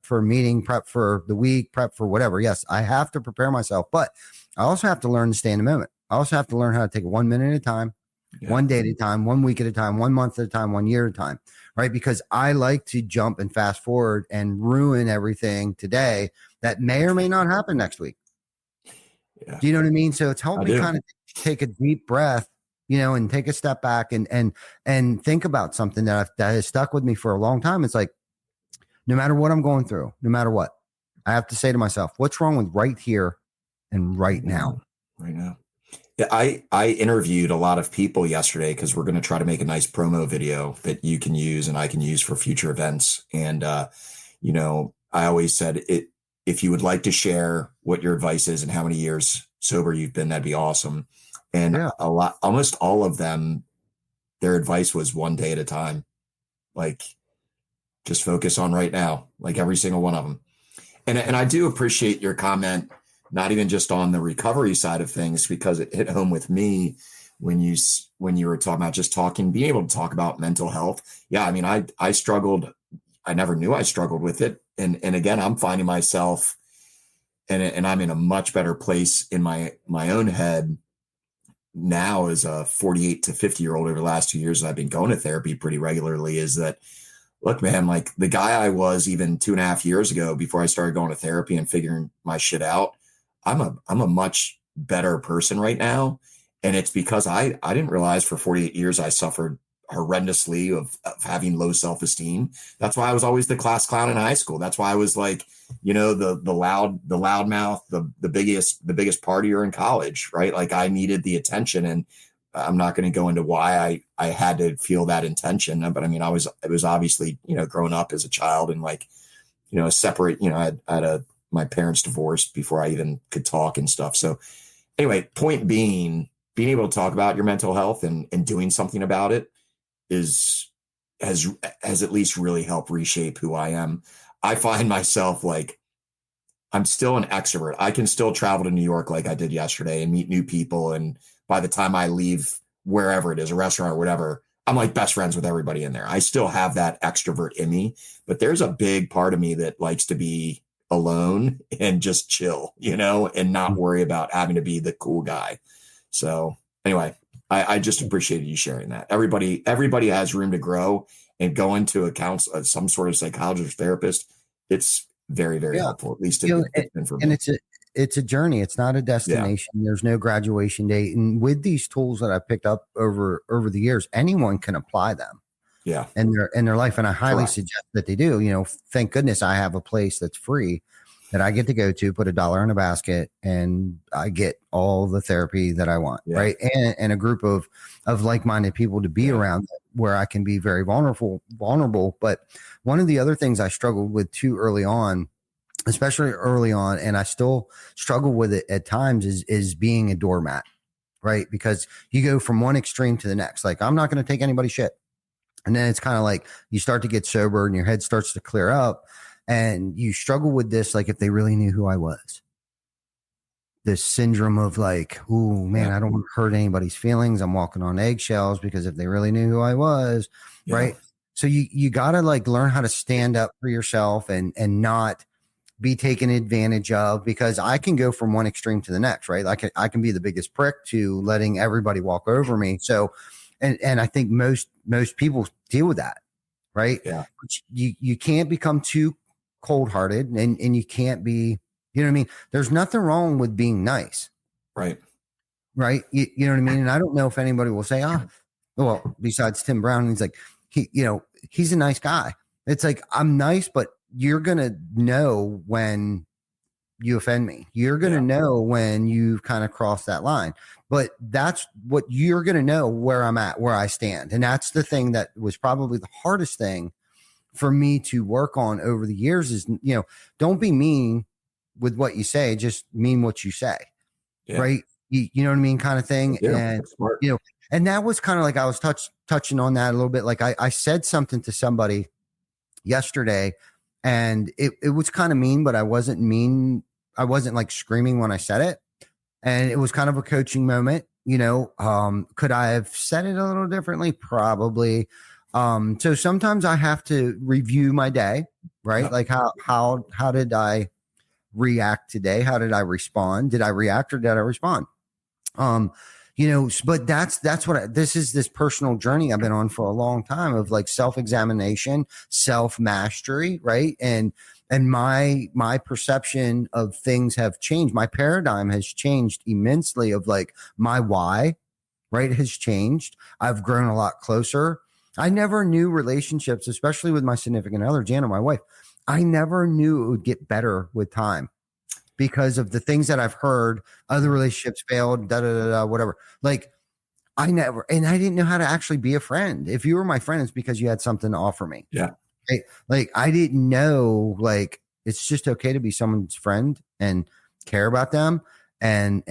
S1: for a meeting, prep for the week, prep for whatever. Yes, I have to prepare myself, but I also have to learn to stay in the moment. I also have to learn how to take it 1 minute at a time, 1 day at a time, 1 week at a time, 1 month at a time, 1 year at a time. Right. Because I like to jump and fast forward and ruin everything today that may or may not happen next week. Yeah. Do you know what I mean? So it's helped me kind of take a deep breath, and take a step back and think about something that has stuck with me for a long time. It's like, no matter what I'm going through, no matter what, I have to say to myself, what's wrong with right here and right now?
S5: Right now. Yeah, I interviewed a lot of people yesterday because we're going to try to make a nice promo video that you can use and I can use for future events. And, I always said if you would like to share what your advice is and how many years sober you've been, that'd be awesome. And almost all of them, their advice was 1 day at a time. Like, just focus on right now, like every single one of them. And I do appreciate your comment, not even just on the recovery side of things, because it hit home with me when you were talking about being able to talk about mental health. Yeah. I mean, I struggled. I never knew I struggled with it. And again, I'm finding myself and I'm in a much better place in my own head now as a 48 to 50-year-old over the last 2 years. I've been going to therapy pretty regularly. Is that, look, man, like the guy I was even 2.5 years ago before I started going to therapy and figuring my shit out, I'm a much better person right now. And it's because I didn't realize for 48 years I suffered horrendously of having low self-esteem. That's why I was always the class clown in high school. That's why I was like, the loud mouth, the biggest partier in college, right? Like, I needed the attention, and I'm not going to go into why I had to feel that intention. But I mean, it was obviously, growing up as a child and like, separate, I had my parents divorced before I even could talk and stuff. So anyway, point being able to talk about your mental health and doing something about it has at least really helped reshape who I am. I find myself like, I'm still an extrovert. I can still travel to New York like I did yesterday and meet new people. And by the time I leave wherever it is, a restaurant or whatever, I'm like best friends with everybody in there. I still have that extrovert in me, but there's a big part of me that likes to be alone and just chill, and not worry about having to be the cool guy. So anyway, I just appreciated you sharing that. Everybody has room to grow, and going to some sort of psychologist or therapist, it's very, very helpful. At least it's been for me.
S1: And it's a journey. It's not a destination. Yeah. There's no graduation date. And with these tools that I picked up over the years, anyone can apply them.
S5: Yeah.
S1: In their life. And I highly suggest that they do. Thank goodness I have a place that's free that I get to go to, put $1 in a basket, and I get all the therapy that I want. Yeah. Right. And a group of like-minded people to be around where I can be very vulnerable. But one of the other things I struggled with too early on, especially early on, and I still struggle with it at times, is being a doormat. Right. Because you go from one extreme to the next. Like, I'm not going to take anybody's shit. And then it's kind of like you start to get sober and your head starts to clear up, and you struggle with this. Like, if they really knew who I was, this syndrome of like, oh man, I don't want to hurt anybody's feelings. I'm walking on eggshells because if they really knew who I was, right? So you got to like learn how to stand up for yourself and not be taken advantage of, because I can go from one extreme to the next, right? Like I can be the biggest prick to letting everybody walk over me. So, and I think most people deal with that, right?
S5: Yeah.
S1: But you can't become too cold-hearted, and you can't be, you know what I mean? There's nothing wrong with being nice.
S5: Right.
S1: Right. You know what I mean? And I don't know if anybody will say, well, besides Tim Brown, he's like, he's a nice guy. It's like, I'm nice, but you're going to know when you offend me. You're going to know when you kind of cross that line, but that's what you're going to know where I'm at, where I stand. And that's the thing that was probably the hardest thing for me to work on over the years is, don't be mean with what you say, just mean what you say. Yeah. Right. You know what I mean? Kind of thing. Yeah, and, and that was kind of like, I was touching on that a little bit. Like I said something to somebody yesterday, and it was kind of mean, but I wasn't mean. I wasn't like screaming when I said it. And it was kind of a coaching moment, could I have said it a little differently? Probably. So sometimes I have to review my day, right? Yeah. Like how did I react today? How did I respond? Did I react or did I respond? But that's what this personal journey I've been on for a long time of like self-examination, self-mastery, right? And my perception of things have changed. My paradigm has changed immensely of like my why, right? Has changed. I've grown a lot closer. I never knew relationships, especially with my significant other, Jana, my wife. I never knew it would get better with time because of the things that I've heard. Other relationships failed, whatever. Like I didn't know how to actually be a friend. If you were my friend, it's because you had something to offer me.
S5: Yeah.
S1: Like I didn't know, like, it's just okay to be someone's friend and care about them and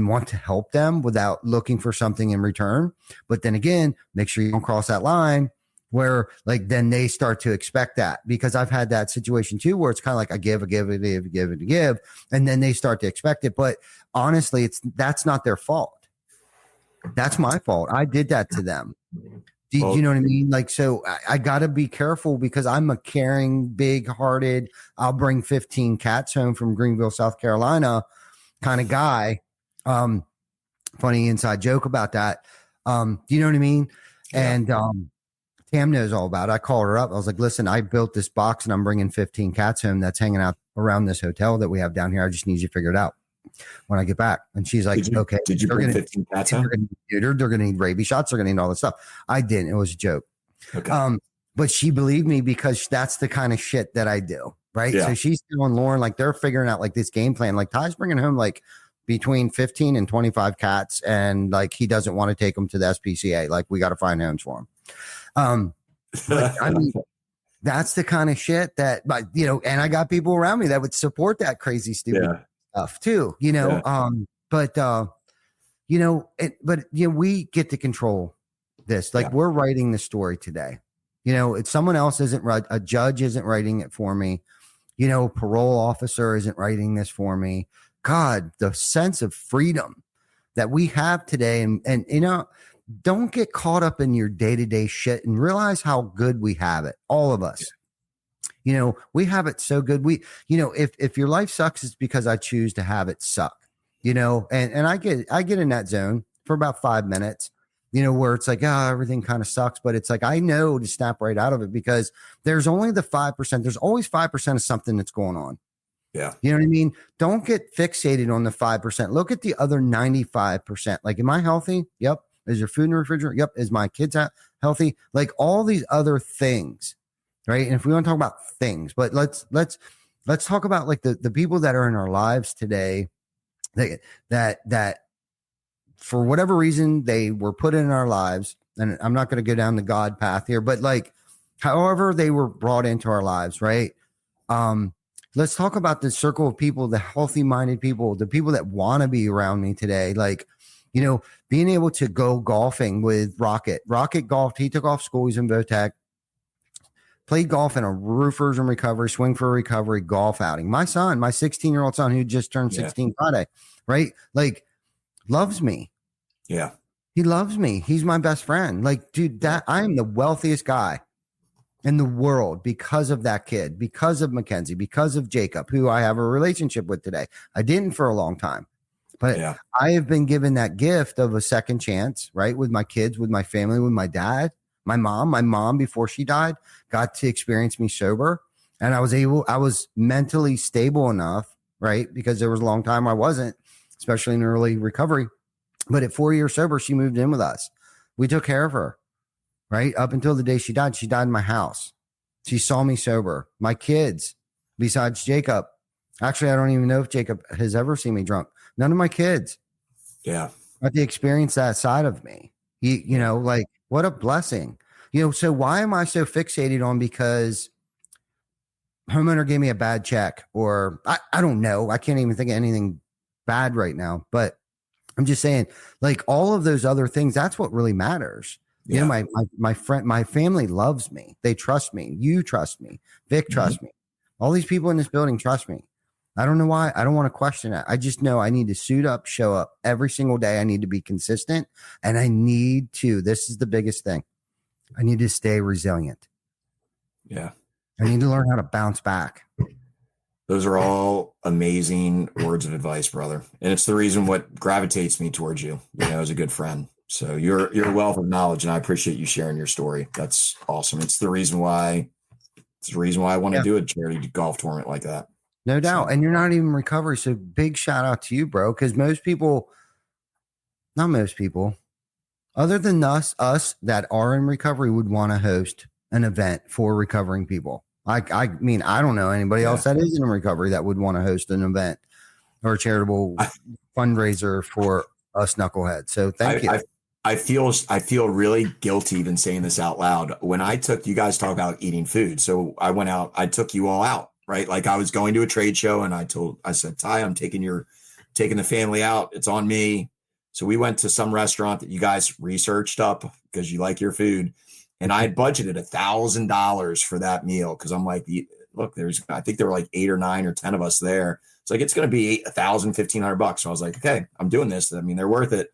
S1: want to help them without looking for something in return. But then again, make sure you don't cross that line where like then they start to expect that, because I've had that situation too where it's kind of like I give, and then they start to expect it. But honestly, that's not their fault. That's my fault. I did that to them. Do you know what I mean? Like, so I got to be careful because I'm a caring, big-hearted, I'll bring 15 cats home from Greenville, South Carolina kind of guy. Funny inside joke about that. Do you know what I mean? Yeah. And Tam knows all about it. I called her up. I was like, listen, I built this box and I'm bringing 15 cats home that's hanging out around this hotel that we have down here. I just need you to figure it out when I get back. And she's like, okay.
S5: Did you bring 15 cats home?
S1: They're going to need rabies shots. They're going to need all this stuff. I didn't. It was a joke. Okay. But she believed me because that's the kind of shit that I do. Right. Yeah. So she's telling Lauren, like, they're figuring out like this game plan. Like Ty's bringing home like between 15 and 25 cats. And like, he doesn't want to take them to the SPCA. Like, we got to find homes for them. Like, I mean, that's the kind of shit that, but and I got people around me that would support that crazy, stupid stuff too, but we get to control this. Like we're writing the story today. It's someone else isn't right. A judge isn't writing it for me. Parole officer isn't writing this for me. God, the sense of freedom that we have today. And don't get caught up in your day-to-day shit and realize how good we have it. All of us. We have it so good. If your life sucks, it's because I choose to have it suck, and I get in that zone for about 5 minutes, where it's like, everything kind of sucks, but it's like, I know to snap right out of it because there's only the 5%. There's always 5% of something that's going on.
S5: Yeah.
S1: You know what I mean? Don't get fixated on the 5%. Look at the other 95%. Like, am I healthy? Yep. Is your food in the refrigerator? Yep. Is my kids healthy? Like all these other things. Right. And if we want to talk about things, but let's talk about like the people that are in our lives today that for whatever reason they were put in our lives. And I'm not going to go down the God path here, but like however they were brought into our lives. Right. Let's talk about the circle of people, the healthy minded people, the people that want to be around me today. Like, being able to go golfing with Rocket golfed. He took off school. He's in Votech. Played golf in a roofers and recovery, swing for recovery golf outing. My son, my 16-year-old son, who just turned 16 Friday, right? Like, loves me.
S5: Yeah.
S1: He loves me. He's my best friend. Like, dude, I am the wealthiest guy in the world because of that kid, because of Mackenzie, because of Jacob, who I have a relationship with today. I didn't for a long time, but I have been given that gift of a second chance, right? With my kids, with my family, with my dad. My mom, before she died, got to experience me sober. And I was mentally stable enough, right? Because there was a long time I wasn't, especially in early recovery. But at 4 years sober, she moved in with us. We took care of her, right? Up until the day she died. She died in my house. She saw me sober. My kids, besides Jacob. Actually, I don't even know if Jacob has ever seen me drunk. None of my kids.
S5: Yeah.
S1: Got to experience that side of me. Like, what a blessing. So why am I so fixated on because homeowner gave me a bad check, or I don't know. I can't even think of anything bad right now, but I'm just saying, like, all of those other things, that's what really matters. Yeah. My friend, my family loves me. They trust me. You trust me. Vic trusts me. All these people in this building trust me. I don't know why. I don't want to question it. I just know I need to suit up, show up every single day. I need to be consistent, and this is the biggest thing. I need to stay resilient.
S5: Yeah.
S1: I need to learn how to bounce back.
S5: Those are all amazing words of advice, brother. And it's the reason what gravitates me towards you, as a good friend. So you're a wealth of knowledge, and I appreciate you sharing your story. That's awesome. It's the reason why I want to do a charity golf tournament like that.
S1: No doubt. And you're not even recovery. So big shout out to you, bro. Because not most people, other than us that are in recovery, would want to host an event for recovering people. I mean, I don't know anybody else that isn't in recovery that would want to host an event or a charitable fundraiser for us knuckleheads. So thank you.
S5: I feel really guilty even saying this out loud. When you guys talk about eating food. So I went out, I took you all out, right? Like, I was going to a trade show, and I said, Ty, I'm taking the family out. It's on me. So we went to some restaurant that you guys researched up because you like your food. And I had budgeted $1,000 for that meal. Cause I'm like, look, I think there were like 8 or 9 or 10 of us there. It's like, it's going to be $1,000, $1,500. So I was like, okay, I'm doing this. I mean, they're worth it.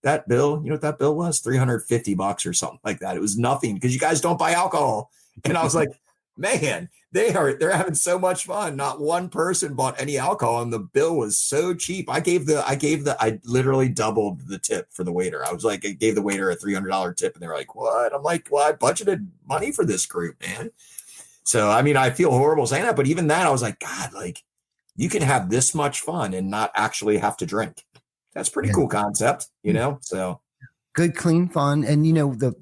S5: That bill, you know what that bill was? $350 or something like that. It was nothing because you guys don't buy alcohol. And I was like, man, they're having so much fun. Not one person bought any alcohol, and the bill was so cheap. I literally doubled the tip for the waiter. I was like, I gave the waiter a $300 tip, and they're like, what? I'm like, well, I budgeted money for this group, man. So, I mean, I feel horrible saying that, but even that, I was like, God, like, you can have this much fun and not actually have to drink. That's pretty cool concept, so
S1: good, clean fun. And the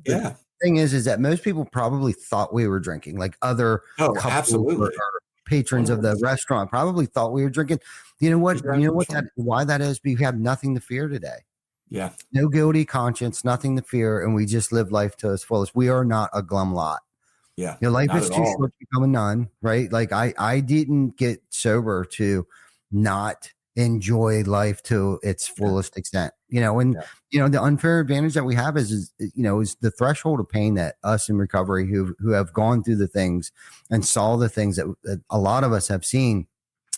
S1: thing is that most people probably thought we were drinking, like other
S5: absolutely
S1: or patrons 100%. Of the restaurant probably thought we were drinking. Why that is? We have nothing to fear today.
S5: Yeah.
S1: No guilty conscience, nothing to fear. And we just live life to its fullest. We are not a glum lot.
S5: Yeah.
S1: Life is too short to become a nun, right? Like I didn't get sober to not enjoy life to its fullest extent, the unfair advantage that we have is the threshold of pain that us in recovery who have gone through the things and saw the things that a lot of us have seen,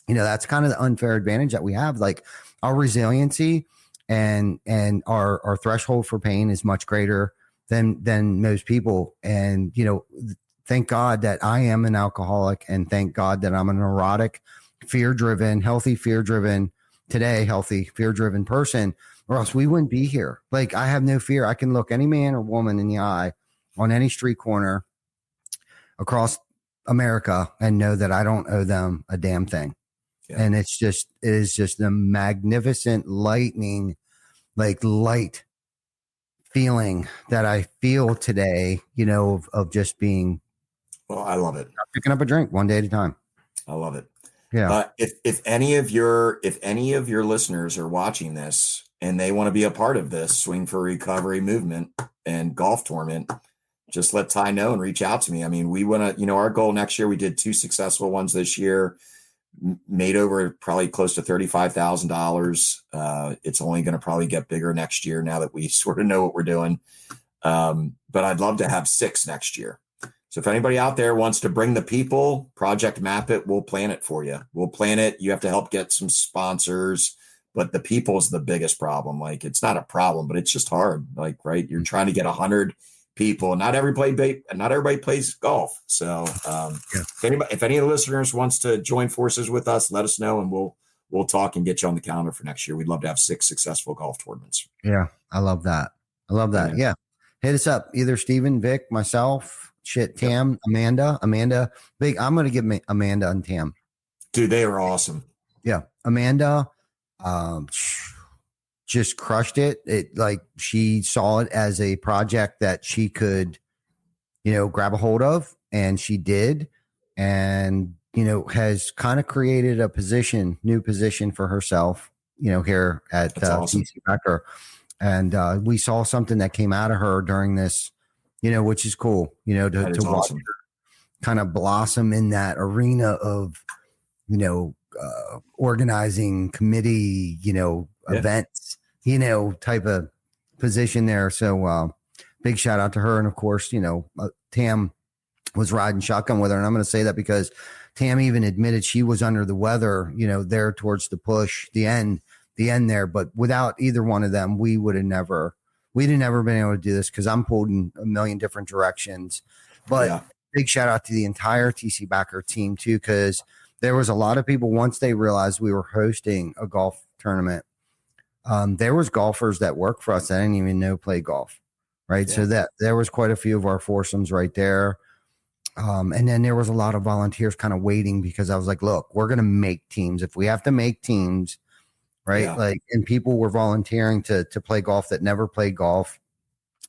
S1: that's kind of the unfair advantage that we have. Like, our resiliency and our threshold for pain is much greater than most people. And, thank God that I am an alcoholic, and thank God that I'm a neurotic, fear-driven person, or else we wouldn't be here. Like, I have no fear. I can look any man or woman in the eye on any street corner across America and know that I don't owe them a damn thing. Yeah. And it is just a magnificent light feeling that I feel today, of just being.
S5: Well, I love it.
S1: Picking up a drink one day at a time.
S5: I love it.
S1: Yeah.
S5: If any of your listeners are watching this and they want to be a part of this Swing for Recovery movement and golf tournament, just let Ty know and reach out to me. I mean, we want to, our goal next year, we did 2 successful ones this year. made over probably close to $35,000. It's only going to probably get bigger next year now that we sort of know what we're doing. But I'd love to have 6 next year. So if anybody out there wants to bring the people, project map it, we'll plan it for you. We'll plan it. You have to help get some sponsors, but the people is the biggest problem. Like, it's not a problem, but it's just hard. Like, right. You're trying to get 100 people. Not everybody plays golf. So if any of the listeners wants to join forces with us, let us know and we'll talk and get you on the calendar for next year. We'd love to have 6 successful golf tournaments.
S1: Yeah. I love that. Yeah. Hit us up. Either Steven, Vic, myself, Tam, Amanda. Big. I'm going to give Amanda and Tam.
S5: Dude, they are awesome.
S1: Yeah. Amanda, just crushed it. It, like, she saw it as a project that she could, grab a hold of, and she did, and, has kind of created a new position for herself, here at
S5: awesome.
S1: TC Becker. And we saw something that came out of her during this, which is cool, to watch
S5: awesome.
S1: her kind of blossom in that arena of, organizing committee, events, type of position there. So big shout out to her. And of course, Tam was riding shotgun with her. And I'm going to say that because Tam even admitted she was under the weather, there towards the push, the end there. But without either one of them, we'd never been able to do this, because I'm pulled in a million different directions. But big shout out to the entire TC Backer team too, because there was a lot of people, once they realized we were hosting a golf tournament, there was golfers that work for us that I didn't even know play golf. Right. Yeah. So that there was quite a few of our foursomes right there. And then there was a lot of volunteers kind of waiting, because I was like, look, we're going to make teams. If we have to make teams, right. Yeah. Like, and people were volunteering to play golf that never played golf.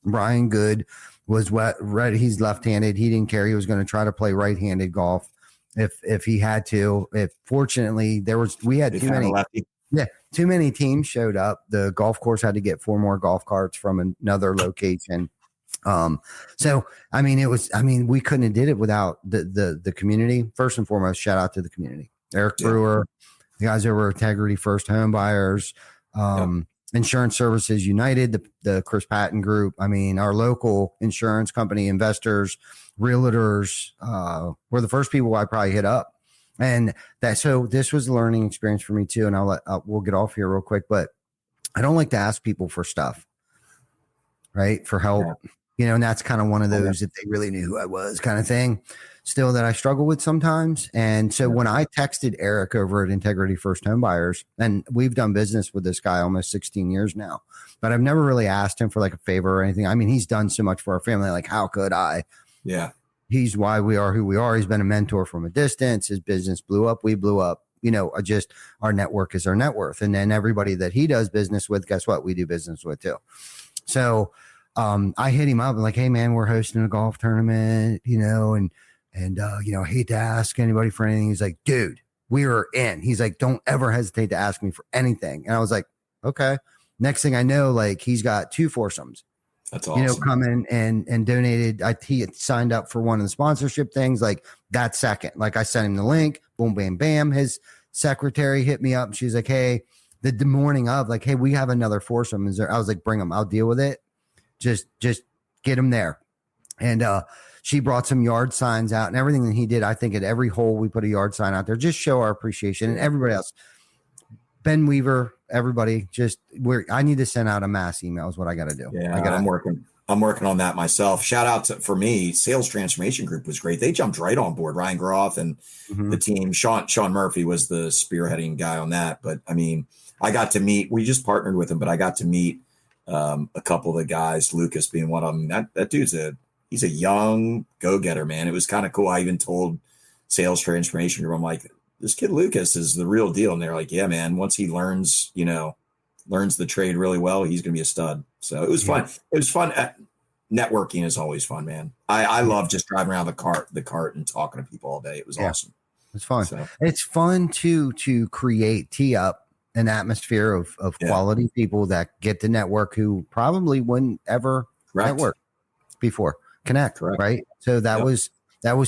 S1: Brian Good was right. He's left-handed. He didn't care. He was going to try to play right-handed golf if he had to. Fortunately, we had too many. Yeah, too many teams showed up. The golf course had to get 4 more golf carts from another location. So we couldn't have did it without the community. First and foremost, shout out to the community. Eric Brewer, the guys over at Integrity First Home Buyers, Insurance Services United, the Chris Patton Group. Our local insurance company, investors, realtors, were the first people I probably hit up. And so this was a learning experience for me too. And we'll get off here real quick, but I don't like to ask people for stuff, right? For help, and that's kind of one of those, if they really knew who I was kind of thing still that I struggle with sometimes. And so when I texted Eric over at Integrity First Home Buyers, and we've done business with this guy almost 16 years now, but I've never really asked him for like a favor or anything. He's done so much for our family. Like, how could I? Yeah. He's why we are who we are. He's been a mentor from a distance. His business blew up. We blew up. Just our network is our net worth. And then everybody that he does business with, guess what? We do business with too. So I hit him up and like, hey man, we're hosting a golf tournament, and I hate to ask anybody for anything. He's like, dude, we were in. He's like, don't ever hesitate to ask me for anything. And I was like, okay. Next thing I know, like, he's got 2 foursomes. That's awesome. Coming and donated. He had signed up for one of the sponsorship things like that second. Like, I sent him the link, boom, bam, bam. His secretary hit me up and she's like, hey, the morning of, like, hey, we have another foursome. Is there? I was like, bring him. I'll deal with it. Just get him there. And she brought some yard signs out and everything that he did. I think at every hole we put a yard sign out there, just show our appreciation. And everybody else, Ben Weaver, everybody, I need to send out a mass email is what I got to do.
S5: Yeah, I'm working on that myself. Shout out for me, Sales Transformation Group was great. They jumped right on board. Ryan Groff and the team. Sean Murphy was the spearheading guy on that. But I got to meet. We just partnered with him, but I got to meet a couple of the guys. Lucas being one of them. That dude's he's a young go-getter, man. It was kind of cool. I even told Sales Transformation Group, I'm like, this kid Lucas is the real deal. And they're like, yeah, man, once he learns the trade really well, he's going to be a stud. So it was fun. It was fun. Networking is always fun, man. I love just driving around the cart and talking to people all day. It was awesome.
S1: It's fun. So. It's fun to tee up an atmosphere of quality people that get to network who probably wouldn't ever network before. Connect. Right. So that was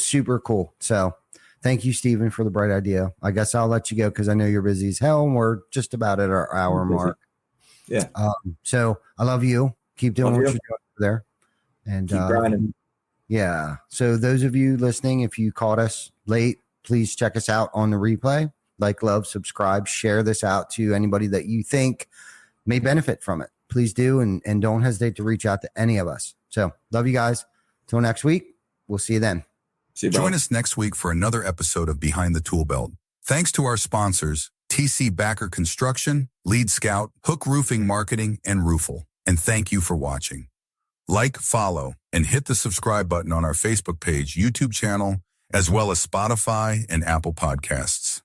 S1: super cool. So thank you, Stephen, for the bright idea. I guess I'll let you go because I know you're busy as hell, and we're just about at our hour mark.
S5: Yeah.
S1: So I love you. Keep doing what you're doing over there. And
S5: keep grinding.
S1: Yeah. So those of you listening, if you caught us late, please check us out on the replay. Like, love, subscribe, share this out to anybody that you think may benefit from it. Please do. And don't hesitate to reach out to any of us. So love you guys. Till next week. We'll see you then.
S3: Join us next week for another episode of Behind the Tool Belt. Thanks to our sponsors, TC Backer Construction, Lead Scout, Hook Roofing Marketing, and Roofle. And thank you for watching. Like, follow, and hit the subscribe button on our Facebook page, YouTube channel, as well as Spotify and Apple Podcasts.